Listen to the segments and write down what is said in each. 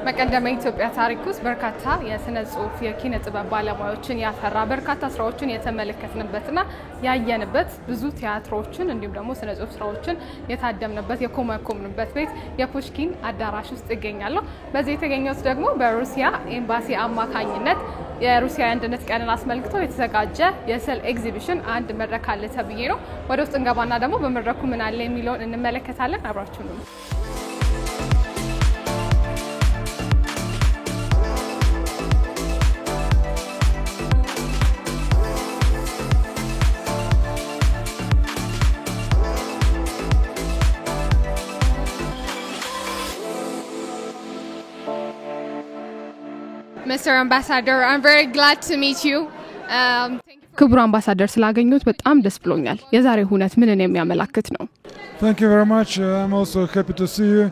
በቀደመ ኢትዮጵያ ታሪክ ውስጥ በርካታ የስነ ጽሁፍ የኪነ ጥበብ ባለሙያዎችን ያፈራ በርካታ ስራዎችን የተመለከትንበትና ያየንበት ብዙ ቲያትሮችን እንዲሁም ደግሞ ስነ ጽሁፍ ስራዎችን የታደምንበት የኮመኮምንበት ቤት የፑሽኪን አዳራሽ ውስጥ ይገኛለሁ። በዚህ የተገኘሁት ደግሞ በሩሲያ ኤምባሲ አማካኝነት የሩሲያ አንድነት ቀንን አስመልክቶ የተዘጋጀ የስዕል ኤግዚቢሽን አንድ መድረክ አለ ተብዬ ነው። ወደ ውስጥ እንገባና ደግሞ በመድረኩ ምን አለ የሚለውን እንመለከታለን። አብራችሁ ነው። Mr. Ambassador, I'm very glad to meet you. ክቡር አምባሳደር ስላገኙት በጣም ደስ ብሎኛል። የዛሬ ሁነት ምንን የሚያመላክት ነው? Thank you very much. I'm also happy to see you.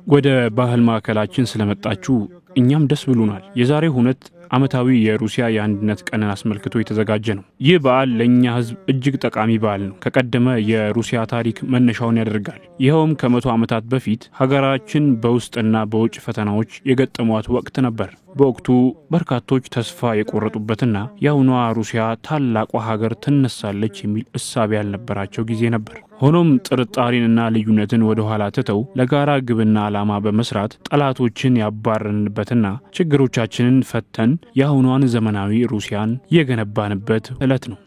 ወደ ባህል ማዕከላችን ስለመጣችሁ እኛም ደስ ብሎናል። የዛሬ ሁነት አመታዊ የሩሲያ የአንድነት ቀንን አስመልክቶ የተዘጋጀ ነው። ይህ በዓል ለኛ ህዝብ እጅግ ጠቃሚ በዓል ነው። ከቀደመ የሩሲያ ታሪክ መነሻውን ያደርጋል። ይኸውም ከመቶ ዓመታት በፊት ሀገራችን በውስጥና በውጭ ፈተናዎች የገጠሟት ወቅት ነበር። በወቅቱ በርካቶች ተስፋ የቆረጡበትና ያውኗ ሩሲያ ታላቋ ሀገር ትነሳለች የሚል እሳቤ ያልነበራቸው ጊዜ ነበር። ሆኖም ጥርጣሬንና ልዩነትን ወደ ኋላ ትተው ለጋራ ግብና ዓላማ በመስራት ጠላቶችን ያባረንበትና ችግሮቻችንን ፈተን ያውኗን ዘመናዊ ሩሲያን የገነባንበት ዕለት ነው።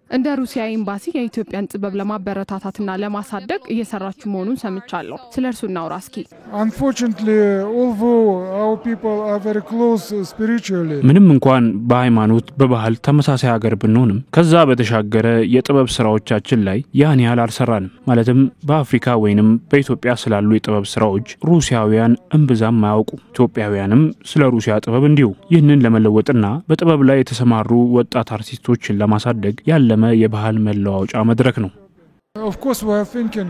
እንደ ሩሲያ ኤምባሲ የኢትዮጵያን ጥበብ ለማበረታታትና ለማሳደግ እየሰራችሁ መሆኑን ሰምቻለሁ። ስለርሱ እናውራ እስኪ። Unfortunately, although our people are very close spiritually, ምንም እንኳን በሃይማኖት በባህል ተመሳሳይ ሀገር ብንሆንም ከዛ በተሻገረ የጥበብ ስራዎቻችን ላይ ያን ያህል አልሰራንም። ማለትም በአፍሪካ ወይንም በኢትዮጵያ ስላሉ የጥበብ ስራዎች ሩሲያውያን እምብዛም አያውቁ። ኢትዮጵያውያንም ስለ ሩሲያ ጥበብ እንዲሁ። ይህንን ለመለወጥና በጥበብ ላይ የተሰማሩ ወጣት አርቲስቶችን ለማሳደግ ያለ የባህል መለዋወጫ መድረክ ነው። of course we are thinking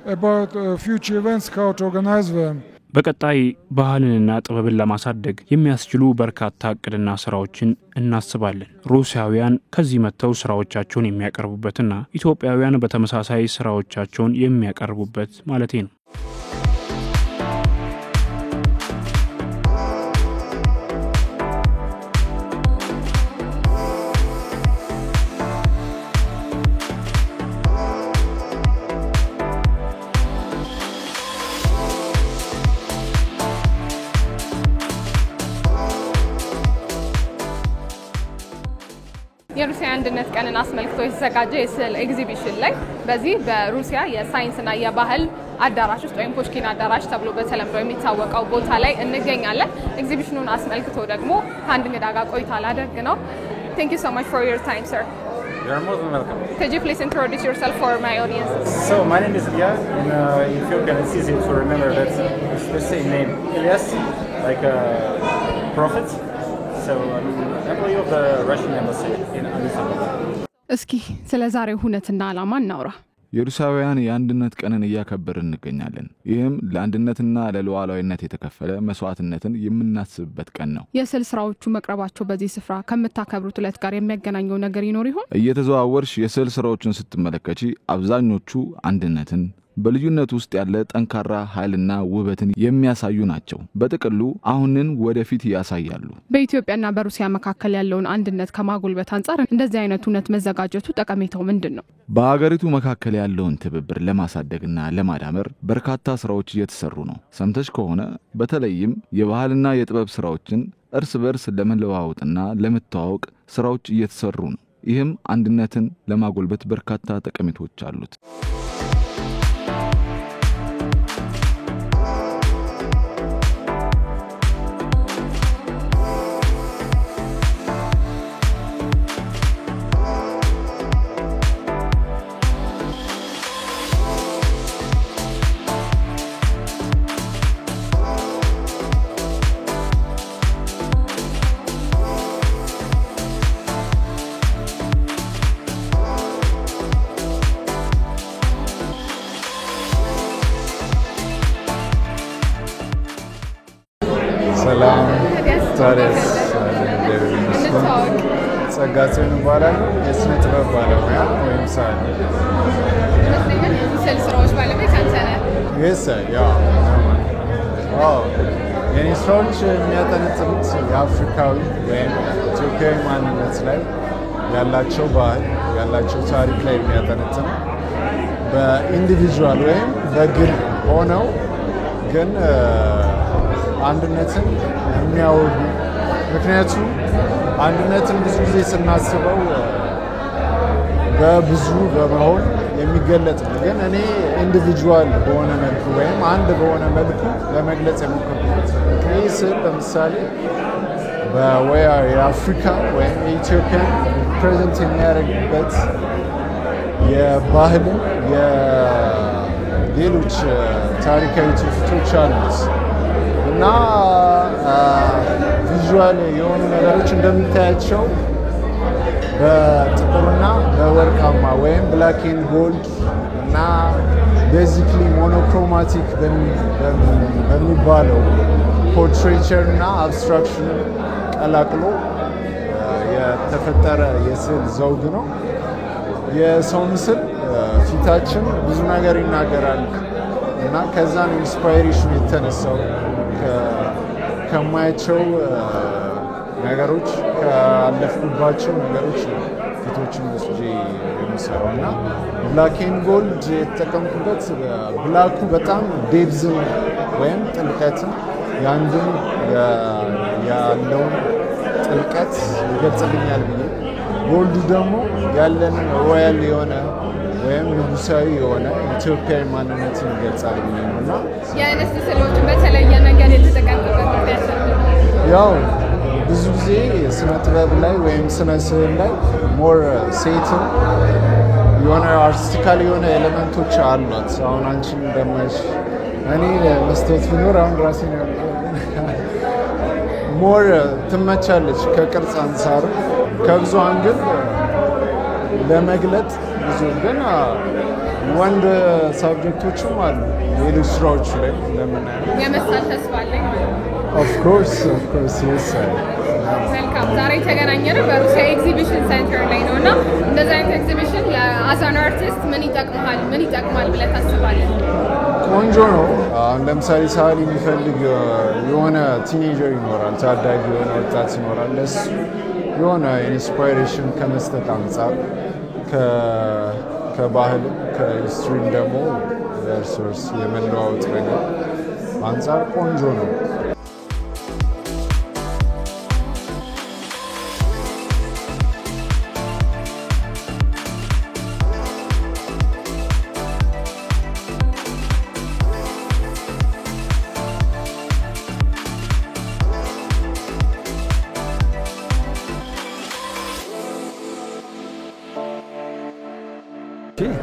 about future events, how to organize them. በቀጣይ ባህልንና ጥበብን ለማሳደግ የሚያስችሉ በርካታ እቅድና ስራዎችን እናስባለን። ሩሲያውያን ከዚህ መተው ስራዎቻቸውን የሚያቀርቡበትና ኢትዮጵያውያን በተመሳሳይ ስራዎቻቸውን የሚያቀርቡበት ማለቴ ነው። የሩሲያ አንድነት ቀንን አስመልክቶ የተዘጋጀ የስዕል ኤግዚቢሽን ላይ በዚህ በሩሲያ የሳይንስና የባህል አዳራሽ ውስጥ ወይም ፑሽኪን አዳራሽ ተብሎ በተለምዶ የሚታወቀው ቦታ ላይ እንገኛለን። ኤግዚቢሽኑን አስመልክቶ ደግሞ ከአንድ እንግዳ ጋር ቆይታ ላደርግ ነው። Thank you so much for your time, sir. You're more than welcome. Could you please introduce yourself for my audience? So my name is Ilya. In Ethiopian, it's easy to remember that it's the same name, Ilyas, like a prophet. So I'm employee of the Russian embassy in Addis Ababa. እስኪ ስለ ዛሬው ሁነትና ዓላማ እናውራ። የሩሲያውያን የአንድነት ቀንን እያከበርን እንገኛለን። ይህም ለአንድነትና ለሉዓላዊነት የተከፈለ መስዋዕትነትን የምናስብበት ቀን ነው። የስዕል ስራዎቹ መቅረባቸው በዚህ ስፍራ ከምታከብሩት ዕለት ጋር የሚያገናኘው ነገር ይኖር ይሆን? እየተዘዋወርሽ የስዕል ስራዎችን ስትመለከቺ አብዛኞቹ አንድነትን በልዩነት ውስጥ ያለ ጠንካራ ኃይልና ውበትን የሚያሳዩ ናቸው። በጥቅሉ አሁንን ወደፊት ያሳያሉ። በኢትዮጵያና በሩሲያ መካከል ያለውን አንድነት ከማጎልበት አንፃር እንደዚህ አይነት ሁነት መዘጋጀቱ ጠቀሜታው ምንድነው? በአገሪቱ መካከል ያለውን ትብብር ለማሳደግና ለማዳመር በርካታ ስራዎች እየተሰሩ ነው። ሰምተሽ ከሆነ በተለይም የባህልና የጥበብ ስራዎችን እርስ በርስ ለመለዋወጥና ለመተዋወቅ ስራዎች እየተሰሩ ነው። ይህም አንድነትን ለማጎልበት በርካታ ጠቀሜታዎች አሉት። ሰላም ታዲያስ እንታወቅ። ጸጋጽዮን ይባላል። የስነ ጥበብ ባለሙያ ወይም ሰዓሊ። ስዕል ስራዎች ባለቤት አንተ ነህ? Yes, sir. Yeah. Oh, የኔ ስራዎች የሚያጠነጥኑት የአፍሪካዊ ወይም ኢትዮጵያዊ ማንነት ላይ ያላቸው ባህል ያላቸው ታሪክ ላይ የሚያጠነጥኑ በኢንዲቪጁዋል ወይም በግል ሆነው ግን አንድነትን የሚያወዱ ምክንያቱም አንድነትን ብዙ ጊዜ ስናስበው በብዙ በመሆን የሚገለጥ ነው። ግን እኔ ኢንዲቪጁዋል በሆነ መልኩ ወይም አንድ በሆነ መልኩ ለመግለጽ የሞከርኩት ይህ ስል ለምሳሌ የአፍሪካ ወይም የኢትዮጵያን ፕሬዘንት የሚያደርግበት የባህልን የሌሎች ታሪካዊ ትውፊቶች አሉት እና ቪዥዋል የሆኑ ነገሮች እንደምታያቸው በጥቁርና በወርቃማ ወይም ብላክ ኤንድ ጎልድ እና ቤዚክሊ ሞኖክሮማቲክ በሚባለው ፖርትሬቸር እና አብስትራክሽን ቀላቅሎ የተፈጠረ የስዕል ዘውግ ነው። የሰው ምስል ፊታችን ብዙ ነገር ይናገራል እና ከዛ ነው ኢንስፓይሬሽን የተነሳው ከማያቸው ነገሮች ካለፍኩባቸው ነገሮች ፊቶችን ወስጄ የሚሰራው እና ብላክ ኤንድ ጎልድ የተጠቀምኩበት ብላኩ በጣም ዴፕዝን ወይም ጥልቀትን የአንድን ያለውን ጥልቀት ይገልጽልኛል ብዬ ጎልዱ ደግሞ ያለንን ሮያል የሆነ ወይም ንጉሳዊ የሆነ ኢትዮጵያዊ ማንነትን ይገልጻል ብዬ ነው እና የአይነት ስዕሎችን በተለየ ነገር የተጠቀምበት ምክንያት ያው ብዙ ጊዜ ስነ ጥበብ ላይ ወይም ስነ ስዕል ላይ ሞር ሴትን የሆነ አርቲስቲካል የሆነ ኤሌመንቶች አሏት። አሁን አንቺ እንደማይሽ እኔ መስታወት ቢኖር አሁን ራሴ ነው ሞር ትመቻለች ከቅርጽ አንፃር ከብዙ አንግል ለመግለጥ ብዙ ግን ወንድ ሳብጀክቶችም አሉ ሌሎች ስራዎች ላይ ለምናየው የመሳል ተስፋ አለኝ ማለት ነው። ኦፍ ኮርስ yes መልካም ዛሬ ተገናኘን በሩሲያ ኤግዚቢሽን ሴንተር ላይ ነው እና እንደዚህ አይነት ኤግዚቢሽን ለአዛን አርቲስት ምን ይጠቅማል ብለህ ታስባለህ? ቆንጆ ነው። አሁን ለምሳሌ ሳሊ የሚፈልግ የሆነ ቲኔጀር ይኖራል፣ ታዳጊ የሆነ ወጣት ይኖራል። ለሱ የሆነ ኢንስፓይሬሽን ከመስጠት አንጻር ከባህልም ከሂስትሪም ደግሞ እርስ በርስ የመለዋወጥ ነገር አንጻር ቆንጆ ነው።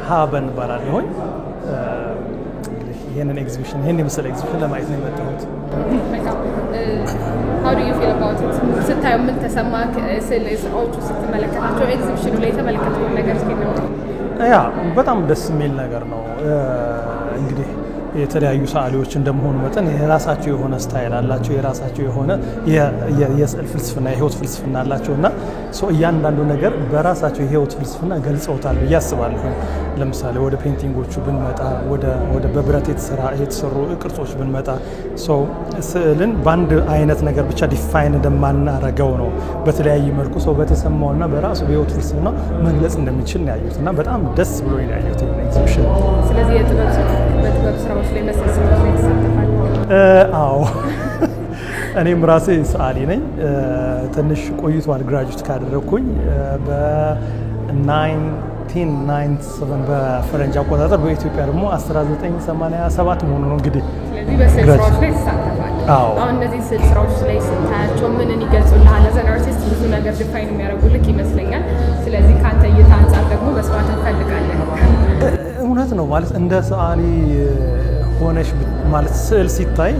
ሀበን ባላለሁኝ ይሄንን ኤግዚቢሽን ይሄን የመሰለ ኤግዚቢሽን ለማየት ነው የመጣሁት። How do you feel about it? ስታዩ ምን ተሰማህ? ስራዎቹ ስትመለከታቸው ኤግዚቢሽኑ ላይ የተመለከተው ነገር እስኪ ነው? ያ በጣም ደስ የሚል ነገር ነው። እንግዲህ የተለያዩ ሰዓሊዎች እንደመሆኑ መጠን የራሳቸው የሆነ ስታይል አላቸው፣ የራሳቸው የሆነ የስዕል ፍልስፍና የህይወት ፍልስፍና አላቸውና እያንዳንዱ ነገር በራሳቸው የህይወት ፍልስፍና ገልጸውታል ብዬ አስባለሁ። ለምሳሌ ወደ ፔንቲንጎቹ ብንመጣ ወደ በብረት የተሰሩ ቅርጾች ብንመጣ ስዕልን በአንድ አይነት ነገር ብቻ ዲፋይን እንደማናረገው ነው። በተለያየ መልኩ ሰው በተሰማውና በራሱ በህይወት ፍልስፍና መግለጽ እንደሚችል ነው ያዩት እና በጣም ደስ ብሎ ነው ያዩት ኤግዚቢሽን። ስለዚህ በጥበብ ስራዎች ላይ መሰልሰል ላይ ተሳተፋል? አዎ እኔም ራሴ ሰዓሊ ነኝ። ትንሽ ቆይቷል ግራጁዌት ካደረኩኝ በ1997 በፈረንጅ አቆጣጠር በኢትዮጵያ ደግሞ 1987 መሆኑ ነው እንግዲህ። ስለዚህ በስዕል ስራዎች ላይ ተሳተፋል? አዎ። አሁን እነዚህ ስዕል ስራዎች ላይ ስታያቸው ምንን ይገልጹልሃል? አዘን አርቲስት ብዙ ነገር ዲፋይን የሚያደርጉልህ ይመስለኛል። ስለዚህ ከአንተ እይታ አንጻር ደግሞ መስማት እንፈልጋለን። እውነት ነው ማለት እንደ ሰዓሊ ሆነሽ ማለት ስዕል ሲታይ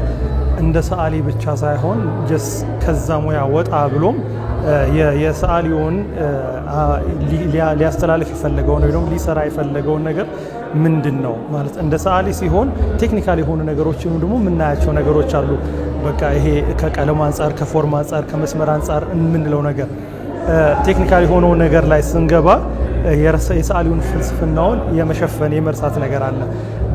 እንደ ሰዓሊ ብቻ ሳይሆን ከዛ ሙያ ወጣ ብሎም የሰዓሊውን ሊያስተላልፍ የፈለገውን ወይ ደግሞ ሊሰራ የፈለገውን ነገር ምንድን ነው ማለት እንደ ሰዓሊ ሲሆን ቴክኒካል የሆኑ ነገሮችን ደግሞ የምናያቸው ነገሮች አሉ። በቃ ይሄ ከቀለም አንጻር ከፎርም አንጻር ከመስመር አንጻር የምንለው ነገር ቴክኒካል የሆነው ነገር ላይ ስንገባ የሰዓሊውን ፍልስፍናውን የመሸፈን የመርሳት ነገር አለ።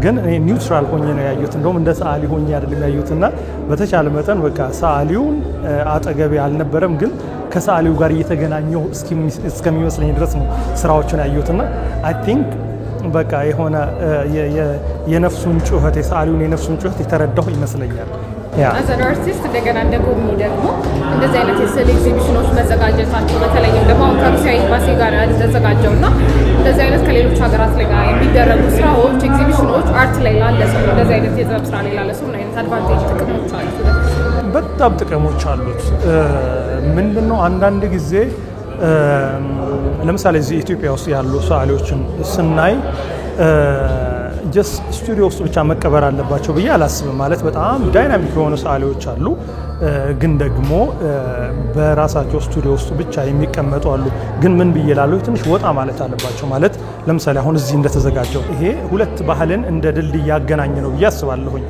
ግን እኔ ኒውትራል ሆኜ ነው ያዩት። እንደውም እንደ ሰዓሊ ሆኜ አይደለም ያዩትና በተቻለ መጠን በቃ ሰዓሊውን አጠገቤ አልነበረም፣ ግን ከሰዓሊው ጋር እየተገናኘው እስከሚመስለኝ ድረስ ነው ስራዎችን ያዩትና አይ ቲንክ በቃ የሆነ የነፍሱን ጩኸት የሰዓሊውን የነፍሱን ጩኸት የተረዳሁ ይመስለኛል። አዝ አን አርቲስት እንደገና እንደ ጎብኚ ደግሞ እንደዚህ አይነት የስዕል ኤግዚቢሽኖች መዘጋጀታቸው በተለይም ደግሞ አሁን ከሩሲያ ኤምባሲ ጋር የተዘጋጀው እና እንደዚህ አይነት ከሌሎች ሀገራት ላይ የሚደረጉ ስራዎች ኤግዚቢሽኖች አርት ላይ ላለ ሰው እንደዚህ አይነት የጥበብ ስራ ላይ ላለ ሰው ምን አይነት አድቫንቴጅ ጥቅሞች አሉት? በጣም ጥቅሞች አሉት። ምንድነው አንዳንድ ጊዜ ለምሳሌ እዚህ ኢትዮጵያ ውስጥ ያሉ ሰዓሊዎችን ስናይ ጀስት ስቱዲዮ ውስጥ ብቻ መቀበር አለባቸው ብዬ አላስብም። ማለት በጣም ዳይናሚክ የሆኑ ሰዓሊዎች አሉ፣ ግን ደግሞ በራሳቸው ስቱዲዮ ውስጥ ብቻ የሚቀመጡ አሉ። ግን ምን ብዬ ላለው ትንሽ ወጣ ማለት አለባቸው። ማለት ለምሳሌ አሁን እዚህ እንደተዘጋጀው ይሄ ሁለት ባህልን እንደ ድልድይ ያገናኝ ነው ብዬ አስባለሁኝ።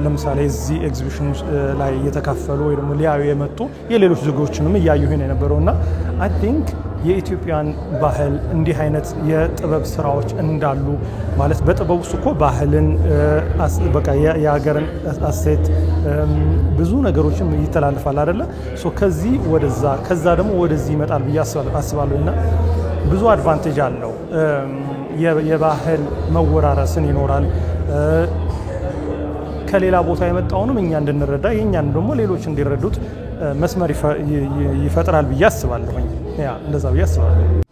ለምሳሌ እዚህ ኤግዚቢሽን ላይ እየተካፈሉ ወይ ደግሞ ሊያዩ የመጡ የሌሎች ዜጎችንም እያዩ ነው የነበረውና አይ ቲንክ የኢትዮጵያን ባህል እንዲህ አይነት የጥበብ ስራዎች እንዳሉ ማለት በጥበብ ውስጥ እኮ ባህልን በቃ የሀገርን አሴት ብዙ የብዙ ይተላለፋል አይደለ? ሶ ከዚህ ወደዛ ከዛ ደግሞ ወደዚህ ይመጣል ብዬ አስባለሁና ብዙ አድቫንቴጅ አለው። የባህል መወራረስን ይኖራል። ከሌላ ቦታ የመጣውንም እኛ እንድንረዳ የኛን ደግሞ ሌሎች እንዲረዱት መስመር ይፈጥራል ብዬ አስባለሁኝ። ያ እንደዛ ብዬ አስባለሁ።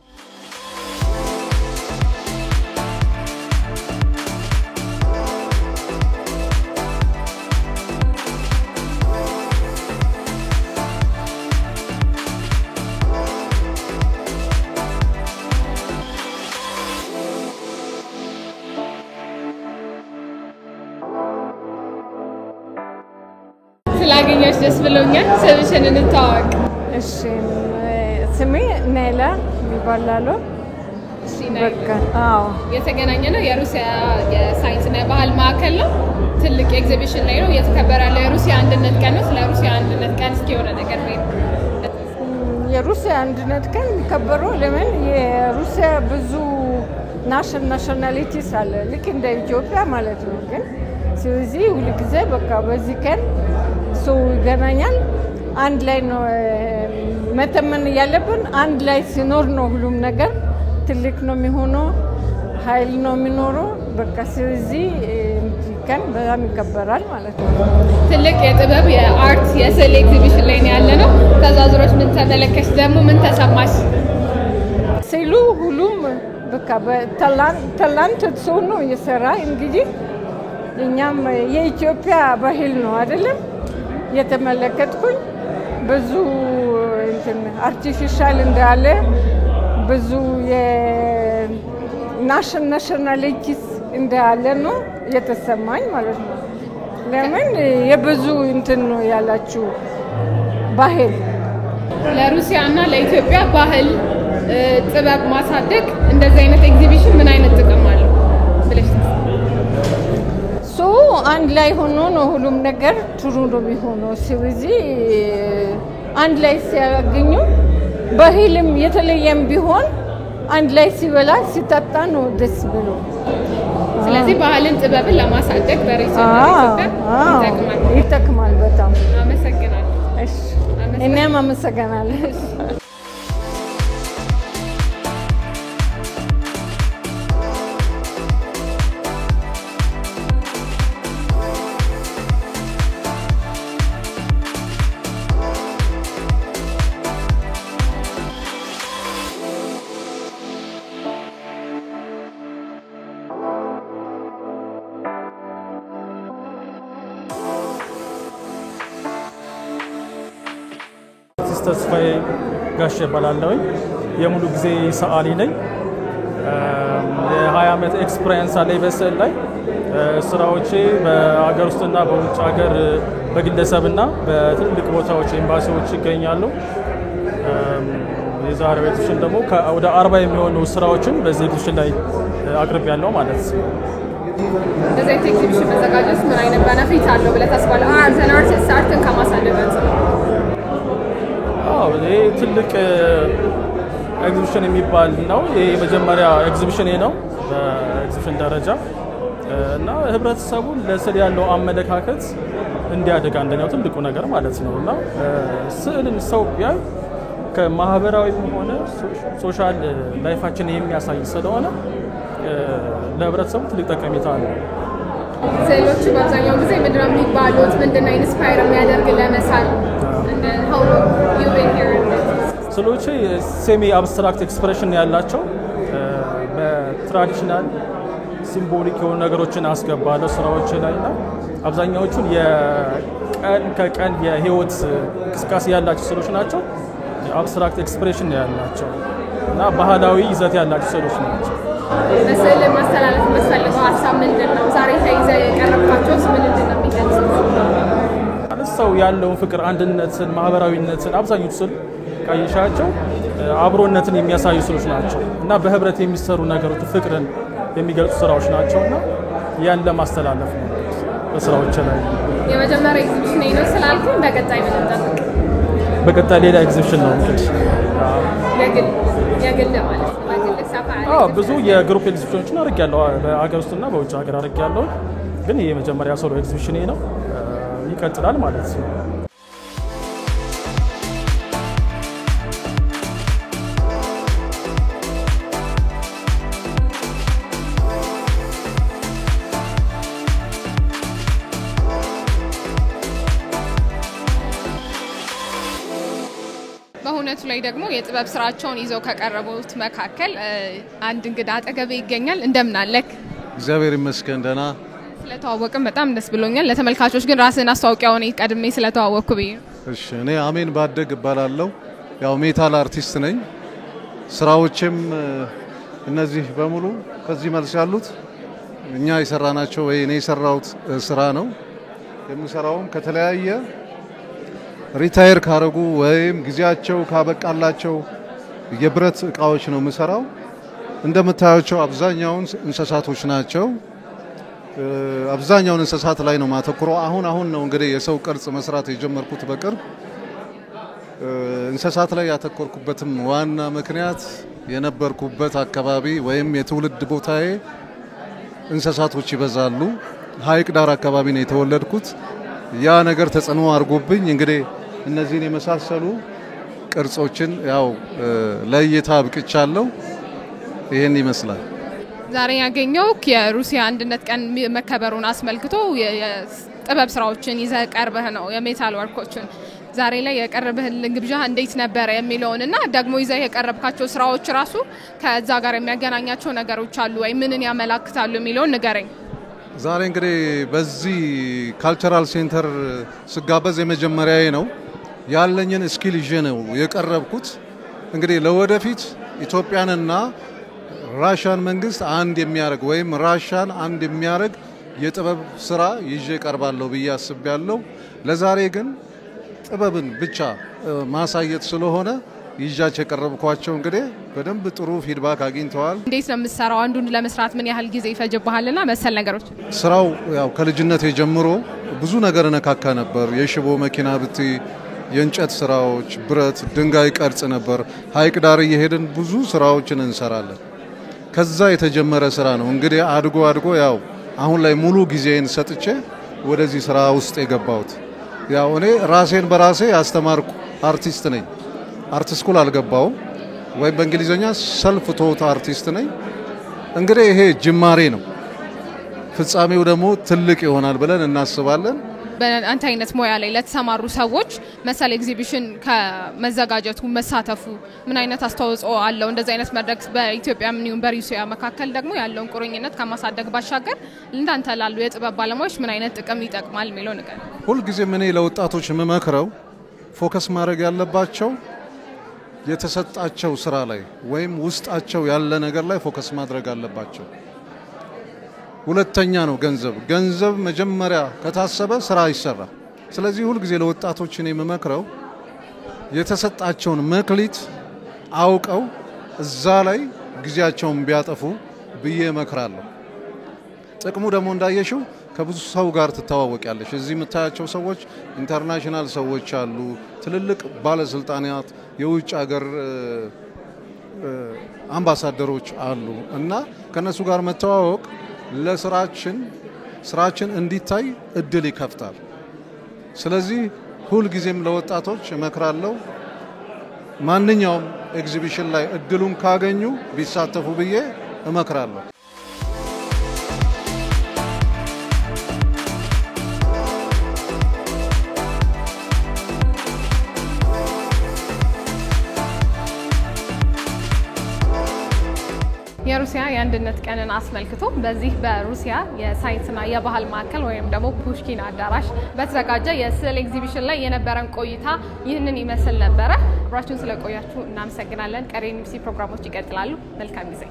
ስላገኘሽ ደስ ብሎኛል። ስምሽን እንታወቅ? እሺ፣ ስሜ ኔላ ይባላል። እሺ፣ ኔላ። አዎ፣ የተገናኘ ነው የሩሲያ የሳይንስና የባህል ማዕከል ነው። ትልቅ ኤግዚቢሽን ላይ ነው እየተከበረ ያለው የሩሲያ አንድነት ቀን ነው። ስለ ሩሲያ አንድነት ቀን እስኪ የሆነ ነገር ነው። የሩሲያ አንድነት ቀን የሚከበረው ለምን የሩሲያ ብዙ ናሽናሊቲስ አለ፣ ልክ እንደ ኢትዮጵያ ማለት ነው። ግን ስለዚህ ሁልጊዜ በቃ በዚህ ቀን ሰው ይገናኛል። አንድ ላይ ነው መተመን ያለብን። አንድ ላይ ሲኖር ነው ሁሉም ነገር ትልቅ ነው የሚሆነው፣ ኃይል ነው የሚኖረው። በቃ ስለዚህ ቀን በጣም ይከበራል ማለት ነው። ትልቅ የጥበብ የአርት የስዕል ኤግዚቢሽን ላይ ነው ያለ ነው። ተዛዝሮች ምን ተመለከትሽ? ደግሞ ምን ተሰማሽ? ስዕሉ ሁሉም በቃ በታላንት ሰው ነው የሰራ። እንግዲህ እኛም የኢትዮጵያ ባህል ነው አይደለም የተመለከትኩኝ። ብዙ አርቲፊሻል እንዳለ ብዙ የናሽናሊቲስ እንዳለ ነው የተሰማኝ ማለት ነው። ለምን የብዙ ነው ያላችሁ ባህል ለሩሲያና ለኢትዮጵያ ባህል ጥበብ ማሳደግ እንደዚህ አይነት ኤግዚቢሽን ምን አይነት ጥቅም አለው ብለሽ አንድ ላይ ሆኖ ነው ሁሉም ነገር ጥሩ ነው የሚሆነው። ስለዚህ አንድ ላይ ሲያገኙ ባህልም የተለየም ቢሆን አንድ ላይ ሲበላ ሲጠጣ ነው ደስ ብሎ። ስለዚህ ባህልን ጥበብን ለማሳደግ በሩሲያና በኢትዮጵያ ይጠቅማል በጣም። አመሰግናለሁ። እሺ፣ እኔም አመሰግናለሁ። ተስፋዬ ጋሽ እባላለሁኝ። የሙሉ ጊዜ ሰዓሊ ነኝ። የ20 ዓመት ኤክስፒሪየንስ አለኝ በስዕል ላይ። ስራዎቼ በአገር ውስጥና በውጭ ሀገር በግለሰብና በትልቅ ቦታዎች ኤምባሲዎች ይገኛሉ። የዛሬው ኤግዚቢሽን ደግሞ ወደ 40 የሚሆኑ ስራዎችን በዚህ ኤግዚቢሽን ላይ አቅርቤያለሁ ማለት ነው። እንደዚህ አይነት ኤግዚቢሽን መዘጋጀት ምን አይነት ቤነፊት አለው ብለህ ታስባለህ? አዝ አን አርቲስት አርትን ከማሳደግ አንፃር ይሄ ትልቅ ኤግዚቢሽን የሚባል ነው። ይሄ የመጀመሪያ ኤግዚቢሽን ነው በኤግዚቢሽን ደረጃ እና ህብረተሰቡ ለስዕል ያለው አመለካከት እንዲያድግ አንደኛው ትልቁ ነገር ማለት ነው እና ስዕልን ሰው ቢያይ ከማህበራዊ ሆነ ሶሻል ላይፋችን የሚያሳይ ስለሆነ ለህብረተሰቡ ትልቅ ጠቀሜታ አለው። ስዕሎቹ በአብዛኛው ጊዜ ምንድነው የሚባሉት? ምንድነው ኢንስፓየር የሚያደርግ ለመሳል? ስዕሎቹ ሴሚ አብስትራክት ኤክስፕሬሽን ያላቸው በትራዲሽናል ሲምቦሊክ የሆኑ ነገሮችን አስገባለሁ ስራዎች ላይና አብዛኛዎቹን የቀን ከቀን የህይወት እንቅስቃሴ ያላቸው ስዕሎች ናቸው። አብስትራክት ኤክስፕሬሽን ያላቸው እና ባህላዊ ይዘት ያላቸው ስዕሎች ናቸው። በስዕል ማስተላለፍ የምትፈልገው ሀሳብ ምንድን ነው? ዛሬ ተይዘህ የቀረብካቸውስ ምንድን ነው የሚገልጹት? ሰው ያለውን ፍቅር፣ አንድነትን፣ ማህበራዊነትን አብዛኞቹ ስዕል ካየሻቸው አብሮነትን የሚያሳዩ ስዕሎች ናቸው እና በህብረት የሚሰሩ ነገሮች ፍቅርን የሚገልጹ ስራዎች ናቸውና ያን ለማስተላለፍ ነው በስራዎች ላይ። የመጀመሪያ ኤግዚቢሽን ነው ስላልኩ በቀጣይ ምን እንጠብቅ? በቀጣይ ሌላ ኤግዚቢሽን ነው እንግዲህ የግል ማለት ነው። በግል ሰፋ ያለ ብዙ የግሩፕ ኤግዚቢሽኖችን አድርጌያለሁ በአገር ውስጥና በውጭ ሀገር አድርጌያለሁ። ግን ይሄ የመጀመሪያ ሶሎ ኤግዚቢሽን ነው፣ ይቀጥላል ማለት ነው። በእውነቱ ላይ ደግሞ የጥበብ ስራቸውን ይዘው ከቀረቡት መካከል አንድ እንግዳ አጠገቤ ይገኛል። እንደምን አለክ? እግዚአብሔር ይመስገን ደህና። ስለተዋወቅን በጣም ደስ ብሎኛል። ለተመልካቾች ግን ራስህን አስተዋውቂያውን ቀድሜ ስለተዋወቅኩ ብዬ። እሺ፣ እኔ አሜን ባደግ እባላለሁ። ያው ሜታል አርቲስት ነኝ። ስራዎችም እነዚህ በሙሉ ከዚህ መልስ ያሉት እኛ የሰራናቸው ወይ እኔ የሰራሁት ስራ ነው። የምሰራውም ከተለያየ ሪታየር ካረጉ ወይም ጊዜያቸው ካበቃላቸው የብረት እቃዎች ነው የምሰራው። እንደምታዩቸው አብዛኛውን እንስሳቶች ናቸው። አብዛኛውን እንስሳት ላይ ነው ማተኩረው። አሁን ነው እንግዲህ የሰው ቅርጽ መስራት የጀመርኩት በቅርብ። እንስሳት ላይ ያተኮርኩበትም ዋና ምክንያት የነበርኩበት አካባቢ ወይም የትውልድ ቦታዬ እንስሳቶች ይበዛሉ። ሀይቅ ዳር አካባቢ ነው የተወለድኩት። ያ ነገር ተጽዕኖ አድርጎብኝ እንግዲህ እነዚህን የመሳሰሉ ቅርጾችን ያው ለእይታ አብቅቻለሁ። ይሄን ይመስላል። ዛሬ ያገኘው የሩሲያ አንድነት ቀን መከበሩን አስመልክቶ የጥበብ ስራዎችን ይዘህ ቀርበህ ነው የሜታል ወርኮችን። ዛሬ ላይ የቀረበህልን ግብዣ እንዴት ነበር የሚለውንና ደግሞ ይዘህ የቀረብካቸው ስራዎች ራሱ ከዛ ጋር የሚያገናኛቸው ነገሮች አሉ ወይ ምንን ያመላክታሉ የሚለውን ንገረኝ። ዛሬ እንግዲህ በዚህ ካልቸራል ሴንተር ስጋበዝ የመጀመሪያዬ ነው። ያለኝን ስኪል ይዤ ነው የቀረብኩት። እንግዲህ ለወደፊት ኢትዮጵያንና ራሻን መንግስት አንድ የሚያደርግ ወይም ራሻን አንድ የሚያደርግ የጥበብ ስራ ይዤ ቀርባለሁ ብዬ አስቤያለሁ። ለዛሬ ግን ጥበብን ብቻ ማሳየት ስለሆነ ይዣቸው የቀረብኳቸው እንግዲህ በደንብ ጥሩ ፊድባክ አግኝተዋል። እንዴት ነው የምትሰራው? አንዱን ለመስራት ምን ያህል ጊዜ ይፈጅብሃልና መሰል ነገሮች? ስራው ያው ከልጅነቴ ጀምሮ ብዙ ነገር ነካካ ነበር። የሽቦ መኪና ብቲ፣ የእንጨት ስራዎች፣ ብረት፣ ድንጋይ ቀርጽ ነበር። ሀይቅ ዳር እየሄድን ብዙ ስራዎችን እንሰራለን። ከዛ የተጀመረ ስራ ነው እንግዲህ አድጎ ያው አሁን ላይ ሙሉ ጊዜን ሰጥቼ ወደዚህ ስራ ውስጥ የገባሁት። ያው እኔ ራሴን በራሴ ያስተማርኩ አርቲስት ነኝ። አርት ስኩል አልገባው ወይ በእንግሊዘኛ ሰልፍ ቶት አርቲስት ነኝ። እንግዲህ ይሄ ጅማሬ ነው። ፍጻሜው ደግሞ ትልቅ ይሆናል ብለን እናስባለን። በአንተ አይነት ሙያ ላይ ለተሰማሩ ሰዎች መሰል ኤግዚቢሽን ከመዘጋጀቱ መሳተፉ ምን አይነት አስተዋጽኦ አለው? እንደዚህ አይነት መድረክ በኢትዮጵያ ምን በሩሲያ መካከል ደግሞ ያለውን ቁርኝነት ከማሳደግ ባሻገር እንዳንተ ላሉ የጥበብ ባለሙያዎች ምን አይነት ጥቅም ይጠቅማል የሚለው ነገር ሁሉ ጊዜ ምን ለወጣቶች የምመክረው ፎከስ ማድረግ ያለባቸው የተሰጣቸው ስራ ላይ ወይም ውስጣቸው ያለ ነገር ላይ ፎከስ ማድረግ አለባቸው። ሁለተኛ ነው ገንዘብ መጀመሪያ ከታሰበ ስራ ይሰራል። ስለዚህ ሁሉ ጊዜ ለወጣቶች እኔ የምመክረው የተሰጣቸውን መክሊት አውቀው እዛ ላይ ጊዜያቸውን ቢያጠፉ ብዬ እመክራለሁ። ጥቅሙ ደግሞ እንዳየሽው ከብዙ ሰው ጋር ትተዋወቂያለሽ። እዚህ የምታያቸው ሰዎች ኢንተርናሽናል ሰዎች አሉ፣ ትልልቅ ባለስልጣናት፣ የውጭ ሀገር አምባሳደሮች አሉ እና ከነሱ ጋር መተዋወቅ ስራችን እንዲታይ እድል ይከፍታል። ስለዚህ ሁል ጊዜም ለወጣቶች እመክራለሁ ማንኛውም ኤግዚቢሽን ላይ እድሉን ካገኙ ቢሳተፉ ብዬ እመክራለሁ። የሩሲያ የአንድነት ቀንን አስመልክቶ በዚህ በሩሲያ የሳይንስና የባህል ማዕከል ወይም ደግሞ ፑሽኪን አዳራሽ በተዘጋጀ የስዕል ኤግዚቢሽን ላይ የነበረን ቆይታ ይህንን ይመስል ነበረ። አብራችሁን ስለቆያችሁ እናመሰግናለን። ቀሪ ኤንቢሲ ፕሮግራሞች ይቀጥላሉ። መልካም ጊዜ።